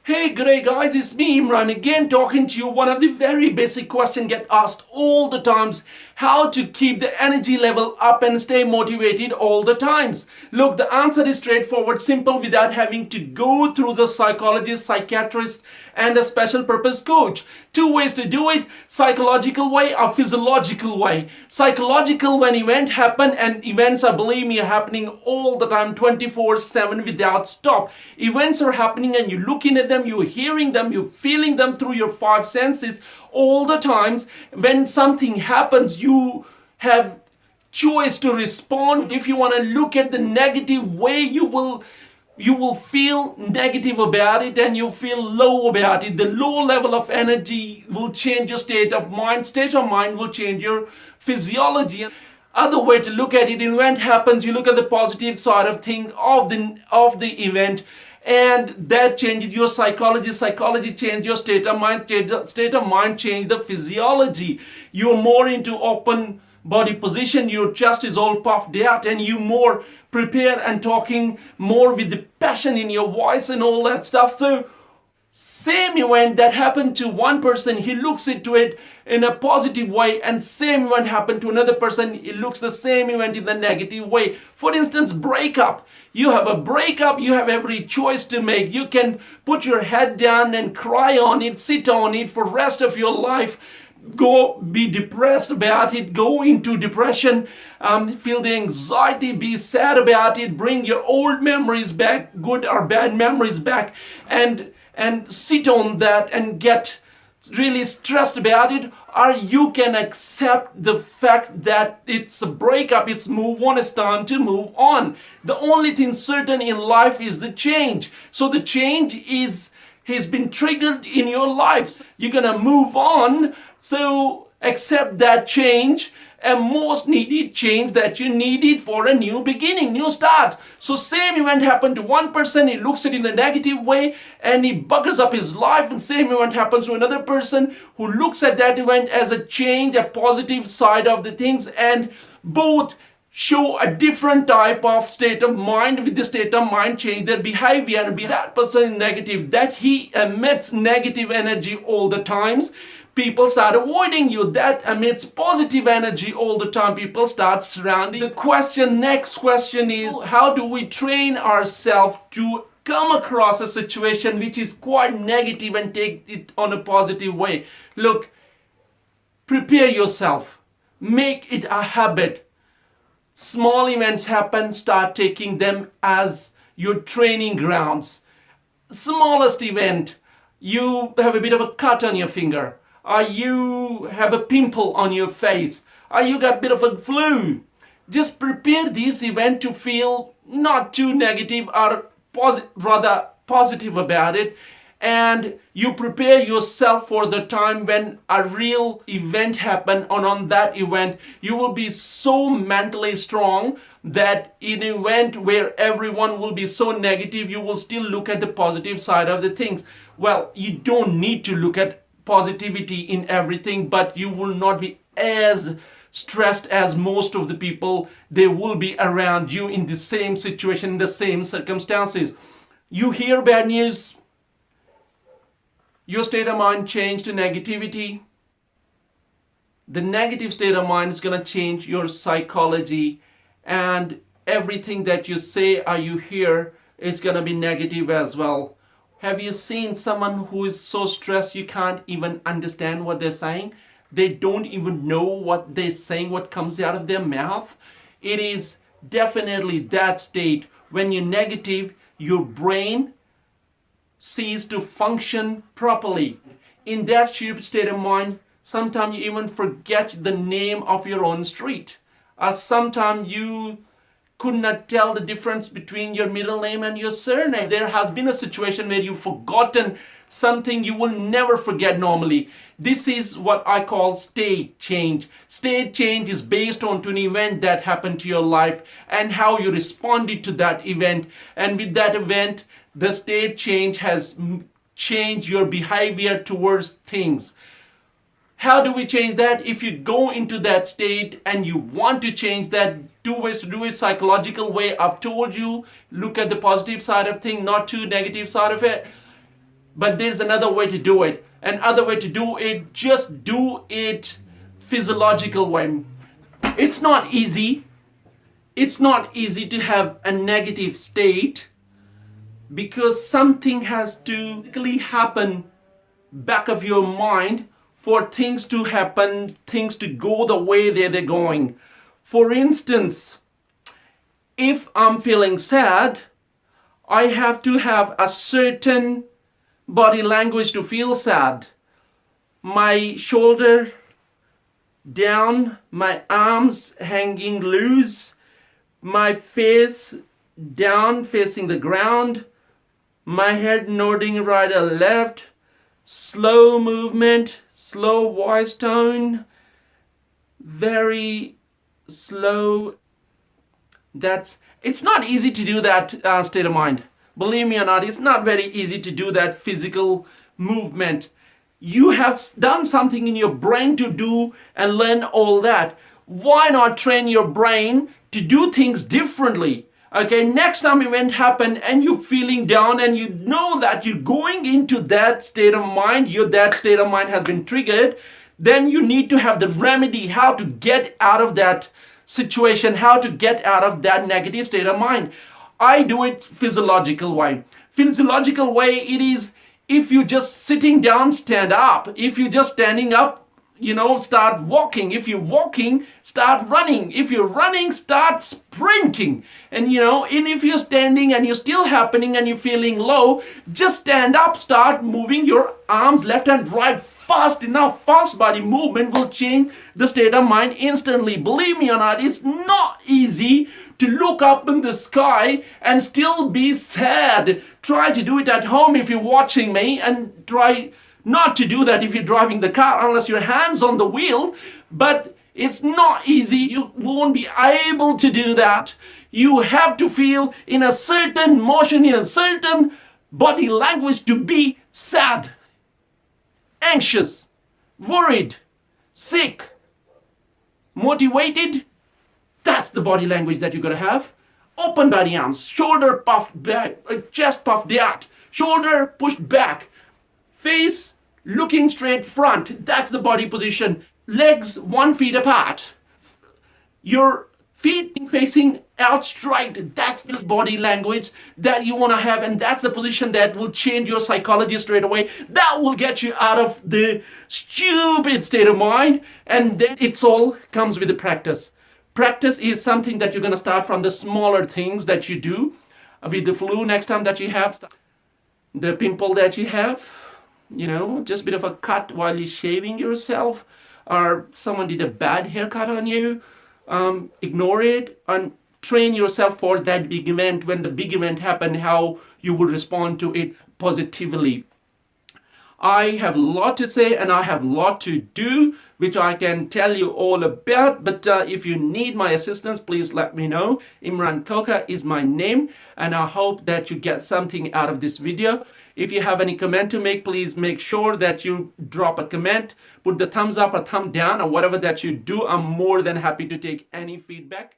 Hey, good day guys, it's me Imran again talking to you. One of the very basic questions get asked all the times, how to keep the energy level up and stay motivated all the times. Look, the answer is straightforward, simple, without having to go through the psychologist, psychiatrist and a special purpose coach. Two ways to do it: psychological way or physiological way. Psychological, when event happen, and events are, believe me, are happening all the time 24/7 without stop. Events are happening and you're looking at them, you're hearing them, you're feeling them through your five senses all the times. When something happens, you have choice to respond. If you want to look at the negative way, you will feel negative about it and you feel low about it. The low level of energy will change your state of mind. State of mind will change your physiology. Other way to look at it: event happens, you look at the positive side of thing of the event, and that changes your psychology. Psychology changes your state of mind. State of mind change the physiology. You're more into open body position, your chest is all puffed out, and you more prepare and talking more with the passion in your voice and all that stuff. So same event that happened to one person, he looks into it in a positive way, and same event happened to another person, he looks the same event in the negative way. For instance, breakup. You have a breakup, you have every choice to make. You can put your head down and cry on it, sit on it for the rest of your life, go be depressed about it, go into depression, feel the anxiety, be sad about it, bring your old memories back, good or bad memories back, and sit on that and get really stressed about it. Or you can accept the fact that it's a breakup, it's move on, it's time to move on. The only thing certain in life is the change. So the change has been triggered in your life. You're gonna move on, so accept that change, a most needed change that you needed for a new beginning, new start. So same event happened to one person, he looks at it in a negative way and he buggers up his life, and same event happens to another person who looks at that event as a change, a positive side of the things, and both show a different type of state of mind. With the state of mind change their behavior, and be that person is negative, that he emits negative energy all the times, people start avoiding you. That emits positive energy all the time, people start surrounding. Next question is, how do we train ourselves to come across a situation which is quite negative and take it on a positive way? Look, prepare yourself, make it a habit. Small events happen, start taking them as your training grounds. Smallest event, you have a bit of a cut on your finger, or you have a pimple on your face, or you got a bit of a flu. Just prepare this event to feel not too negative, or rather positive about it, and you prepare yourself for the time when a real event happen. And on that event you will be so mentally strong that in an event where everyone will be so negative, you will still look at the positive side of the things. Well, you don't need to look at positivity in everything, but you will not be as stressed as most of the people. They will be around you in the same situation, in the same circumstances. You hear bad news, your state of mind changed to negativity. The negative state of mind is going to change your psychology, and everything that you say or you hear is going to be negative as well. Have you seen someone who is so stressed you can't even understand what they're saying? They don't even know what they're saying, what comes out of their mouth. It is definitely that state. When you're negative, your brain ceases to function properly. In that state of mind, sometimes you even forget the name of your own street. Or sometimes you could not tell the difference between your middle name and your surname. There has been a situation where you've forgotten something you will never forget normally. This is what I call state change. State change is based on an event that happened to your life and how you responded to that event. And with that event, the state change has changed your behavior towards things. How do we change that? If you go into that state and you want to change that, two ways to do it. Psychological way, I've told you, look at the positive side of things, not too negative side of it. But there's another way to do it. Another way to do it, just do it physiological way. It's not easy. It's not easy to have a negative state because something has to really happen back of your mind for things to happen, things to go the way they're going. For instance, if I'm feeling sad, I have to have a certain body language to feel sad. My shoulder down, my arms hanging loose, my face down facing the ground, my head nodding right or left, slow movement, slow voice tone, very slow. It's not easy to do that state of mind. Believe me or not, it's not very easy to do that physical movement. You have done something in your brain to do and learn all that. Why not train your brain to do things differently? Okay, next time event happen and you're feeling down and you know that you're going into that state of mind, that state of mind has been triggered, then you need to have the remedy how to get out of that situation, how to get out of that negative state of mind. I do it physiological way. Physiological way, it is if you're just sitting down, stand up. If you're just standing up, start walking. If you're walking, start running. If you're running, start sprinting. And if you're standing and you're still happening and you're feeling low, just stand up, start moving your arms left and right fast enough. Fast body movement will change the state of mind instantly. Believe me or not, it's not easy to look up in the sky and still be sad. Try to do it at home if you're watching me, and try not to do that if you're driving the car unless your hands on the wheel. But it's not easy. You won't be able to do that. You have to feel in a certain motion, in a certain body language to be sad, anxious, worried, sick, motivated. That's the body language that you're going to have. Open body arms, shoulder puffed back, chest puffed out, shoulder pushed back, face looking straight front. That's the body position. Legs 1 feet apart. Your feet facing out straight. That's the body language that you want to have, and that's the position that will change your psychology straight away. That will get you out of the stupid state of mind, and then it's all comes with the practice. Practice is something that you're going to start from the smaller things that you do. With the flu next time that you have, the pimple that you have, just a bit of a cut while you're shaving yourself, or someone did a bad haircut on you, ignore it and train yourself for that big event. When the big event happens, how you will respond to it positively. I have a lot to say and I have a lot to do, which I can tell you all about. But if you need my assistance, please let me know. Imran Koka is my name, and I hope that you get something out of this video. If you have any comment to make, please make sure that you drop a comment, put the thumbs up or thumb down or whatever that you do. I'm more than happy to take any feedback.